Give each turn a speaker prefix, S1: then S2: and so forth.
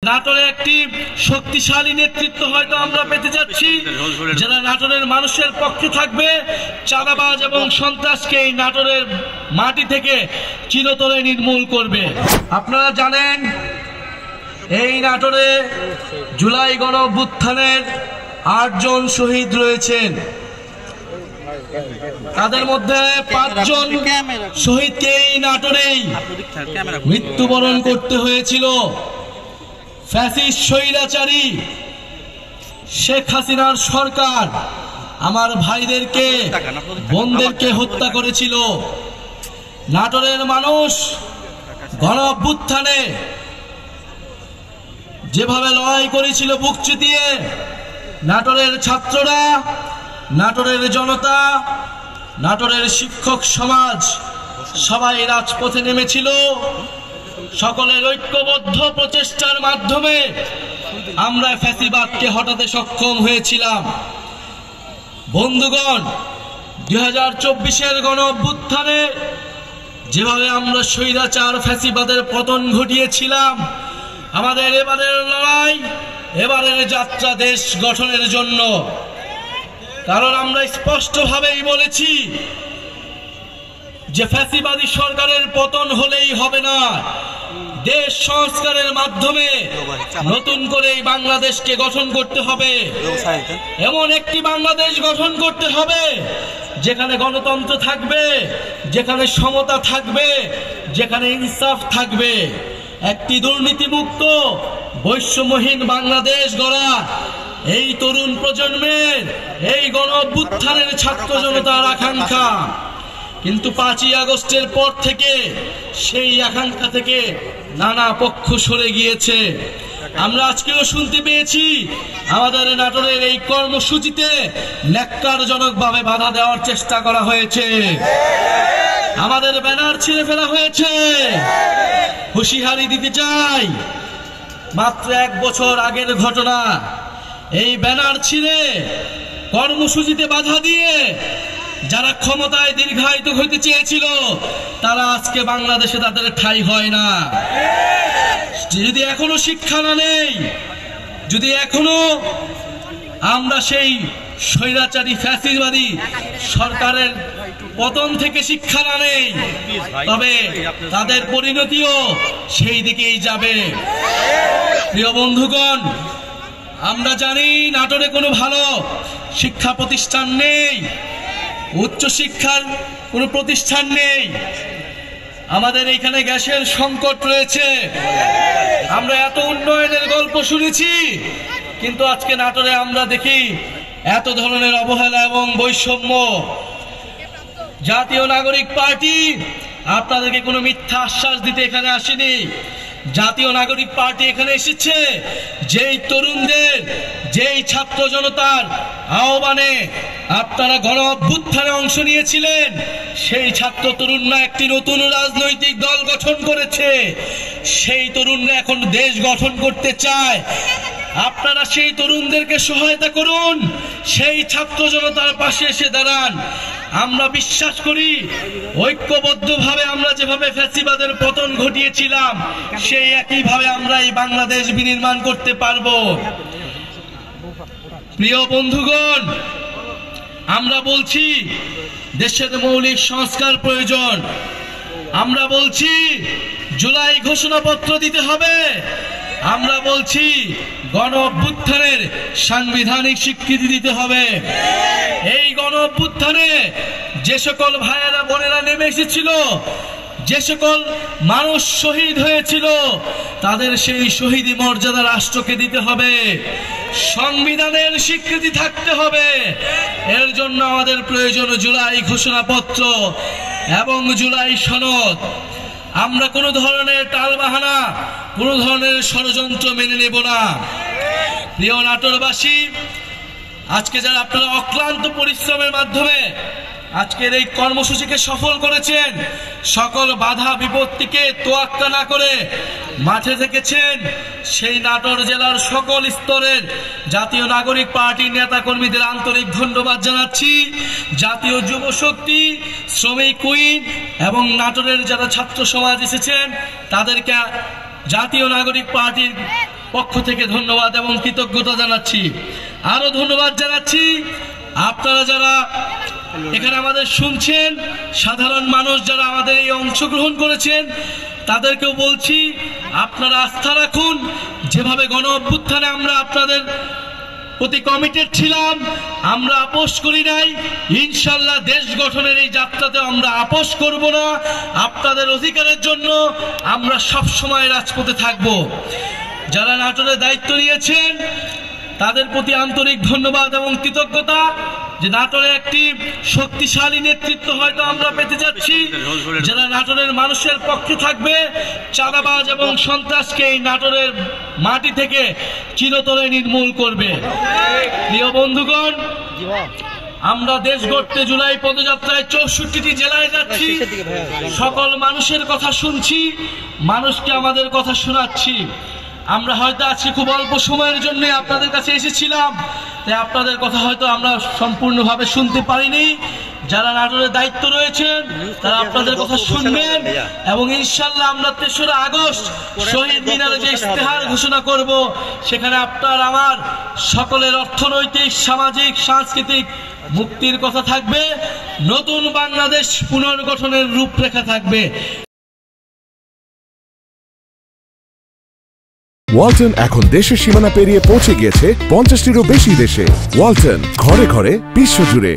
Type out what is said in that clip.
S1: নাটোরে একটি শক্তিশালী নেতৃত্ব হয়তো আমরা পেতে যাচ্ছি, যারা নাটোরের মানুষের পক্ষে থাকবে, চাঁদাবাজ এবং সন্ত্রাসকে এই নাটোরের মাটি থেকে চিরতরে নির্মূল করবে। আপনারা জানেন এই নাটোরে জুলাই গণঅভ্যুত্থানের ৮ জন শহীদ রয়েছেন, তাদের মধ্যে ৫ জন শহীদকে এই নাটোরেই মৃত্যুবরণ করতে হয়েছিল। ফ্যাসিস্ট স্বৈরাচারী শেখ হাসিনার সরকার আমার ভাইদেরকে, বোনদেরকে হত্যা করেছিল। নাটোরের মানুষ গণঅভ্যুত্থানে যেভাবে লড়াই করেছিল বুক চিতিয়ে, নাটোরের ছাত্ররা, নাটোরের জনতা, নাটোরের শিক্ষক সমাজ সবাই রাজপথে নেমেছিল। সকলের ঐক্যবদ্ধ প্রচেষ্টার মাধ্যমে আমরা ফ্যাসিবাদকে হটাতে সক্ষম হয়েছিলাম। বন্ধুগণ, 2024-এর গণঅভ্যুত্থানে যেভাবে আমরা স্বৈরাচার ফ্যাসিবাদের পতন ঘটিয়েছিলাম, আমাদের এবারের লড়াই, এবারের যাত্রা দেশ গঠনের জন্য। কারণ আমরা স্পষ্টভাবেই বলেছি যে ফ্যাসিবাদী সরকারের পতন হলেই হবে না, দেশ সংস্কারের মাধ্যমে নতুন করে এই বাংলাদেশকে গঠন করতে হবে। এমন একটি বাংলাদেশ গঠন করতে হবে যেখানে গণতন্ত্র থাকবে, যেখানে সমতা থাকবে, যেখানে ইনসাফ থাকবে। একটি দুর্নীতিমুক্ত বৈষম্যহীন বাংলাদেশ গড়া এই তরুণ প্রজন্মের, এই গণঅভ্যুত্থানের ছাত্র জনতার আকাঙ্ক্ষা। কিন্তু 5ই আগস্টের পর থেকে সেই আকাঙ্ক্ষা থেকে নানা পক্ষ সরে গিয়েছে। আমরা আজকেও শুনতে পেয়েছি আমাদের নাটোরের এই কর্মসূচিতে ন্যাক্কারজনকভাবে বাধা দেওয়ার চেষ্টা করা হয়েছে, আমাদের ব্যানার ছিঁড়ে ফেলা হয়েছে। হুঁশিয়ারি দিতে চাই, মাত্র 1 বছর আগের ঘটনা। এই ব্যানার ছিঁড়ে কর্মসূচিতে বাধা দিয়ে যারা ক্ষমতায় দীর্ঘায়িত হইতে চেয়েছিল, তারা আজকে বাংলাদেশে তাদের ঠাঁই হয় না। যদি এখনো শিক্ষা না নেই, যদি এখনো আমরা সেই স্বৈরাচারী ফ্যাসিবাদী সরকারের পতন থেকে শিক্ষা না নেই, তবে তাদের পরিণতিও সেই দিকেই যাবে। প্রিয় বন্ধুগণ, আমরা জানি নাটোরে কোনো ভালো শিক্ষা প্রতিষ্ঠান নেই, উচ্চ শিক্ষার কোনো প্রতিষ্ঠান নেই, আমাদের এখানে গ্যাসের সংকট রয়েছে। আমরা এত উন্নয়নের গল্প শুনেছি, কিন্তু আজকে নাটোরে আমরা দেখি এত ধরনের অবহেলা এবং বৈষম্য। জাতীয় নাগরিক পার্টি আপনাদেরকে কোনো মিথ্যা আশ্বাস দিতে এখানে আসেনি। জাতীয় নাগরিক পার্টি এখানে এসেছে যেই তরুণদের, যেই ছাত্র জনতার আহ্বানে আপনারা গণঅভ্যুত্থানে অংশ নিয়েছিলেন, সেই ছাত্র তরুণরা একটি নতুন রাজনৈতিক দল গঠন করেছে। সেই তরুণরা এখন দেশ গঠন করতে চায়। আপনারা সেই তরুণদেরকে সহায়তা করুন, সেই ছাত্র জনতার পাশে এসে দাঁড়ান। আমরা বিশ্বাস করি ঐক্যবদ্ধভাবে আমরা যেভাবে ফ্যাসিবাদের পতন ঘটিয়েছিলাম, সেই একইভাবে আমরা এই বাংলাদেশ বিনির্মাণ করতে পারবো। প্রিয় বন্ধুগণ, আমরা বলছি দেশের মৌলিক সংস্কার প্রয়োজন। আমরা বলছি জুলাই ঘোষণাপত্র দিতে হবে। আমরা বলছি গণঅভ্যুত্থানের সাংবিধানিক স্বীকৃতি দিতে হবে। এই গণঅভ্যুত্থানে যে সকল ভাইয়েরা বোনেরা নেমে এসেছিল, যে সকল মানুষ শহীদ হয়েছিল, তাদের সেই শহীদি মর্যাদা রাষ্ট্রকে দিতে হবে। সংবিধানের স্বীকৃতি থাকতে হবে। এর জন্য আমাদের প্রয়োজন জুলাই ঘোষণাপত্র এবং জুলাই সনদ। আমরা কোনো ধরনের টালবাহানা, কোনো ধরনের ষড়যন্ত্র মেনে নেব না। প্রিয় নাটোরবাসী, আজকে যারা আপনারা অক্লান্ত পরিশ্রমের মাধ্যমে আজকের এই কর্মসূচিকে সফল করেছেন, সকল বাধা বিপত্তিকে তোয়াক্কা না করে মাঠে থেকেছেন, সেই নাটোর জেলার সকল স্তরের জাতীয় নাগরিক পার্টির নেতা কর্মীদের আন্তরিক ধন্যবাদ জানাচ্ছি। জাতীয় যুব শক্তি, শ্রমিক কুইন এবং নাটোরের যারা ছাত্র সমাজ এসেছেন, তাদেরকে জাতীয় নাগরিক পার্টির পক্ষ থেকে ধন্যবাদ এবং কৃতজ্ঞতা জানাচ্ছি। আরো ধন্যবাদ জানাচ্ছি আপনারা যারা এখানে আমাদের শুনছেন, সাধারণ মানুষ যারা আমাদের এই অংশগ্রহণ করেছেন, তাদেরকেও বলছি আপনারা আস্থা রাখুন। যেভাবে গণ অভ্যুত্থানে আমরা আপনাদের প্রতি কমিটেড ছিলাম, আমরা আপোষ করি নাই। ইনশাল্লাহ দেশ গঠনের এই যাত্রাতে আমরা আপোষ করব না। আপনাদের অধিকারের জন্য আমরা সব সময় রাজপথে থাকব। যারা নাটোরের দায়িত্ব নিয়েছেন তাদের প্রতি আন্তরিক ধন্যবাদ এবং কৃতজ্ঞতা, যে নাটোরে একটি শক্তিশালী নেতৃত্ব হয়তো আমরা পেতে যাচ্ছি, যারা নাটোরের মানুষের পক্ষে থাকবে, চাঁদাবাজ এবং সন্ত্রাসকে এই নাটোরের মাটি থেকে চিরতরে নির্মূল করবে। প্রিয় বন্ধুগণ, আমরা দেশ গড়তে জুলাই পদযাত্রায় 64টি জেলায় যাচ্ছি। সকল মানুষের কথা শুনছি, মানুষকে আমাদের কথা শোনাচ্ছি। আমরা হয়তো আজকে খুব অল্প সময়ের জন্য আপনাদের কাছে এসেছিলাম, তাই আপনাদের কথা হয়তো আমরা সম্পূর্ণভাবে শুনতে পারিনি। যারা নাটোরের দায়িত্ব রয়েছেন তারা আপনাদের কথা শুনবেন এবং ইনশাল্লাহ আমরা ৩রা আগস্ট শহীদ মিনারে যে ইশতেহার ঘোষণা করব, সেখানে আপনার আমার সকলের অর্থনৈতিক, সামাজিক, সাংস্কৃতিক মুক্তির কথা থাকবে, নতুন বাংলাদেশ পুনর্গঠনের রূপরেখা থাকবে।
S2: ওয়ালটন এখন দেশের সীমানা পেরিয়ে পৌঁছে গিয়েছে 50টিরও বেশি দেশে। ওয়ালটন, ঘরে ঘরে, বিশ্বজুড়ে।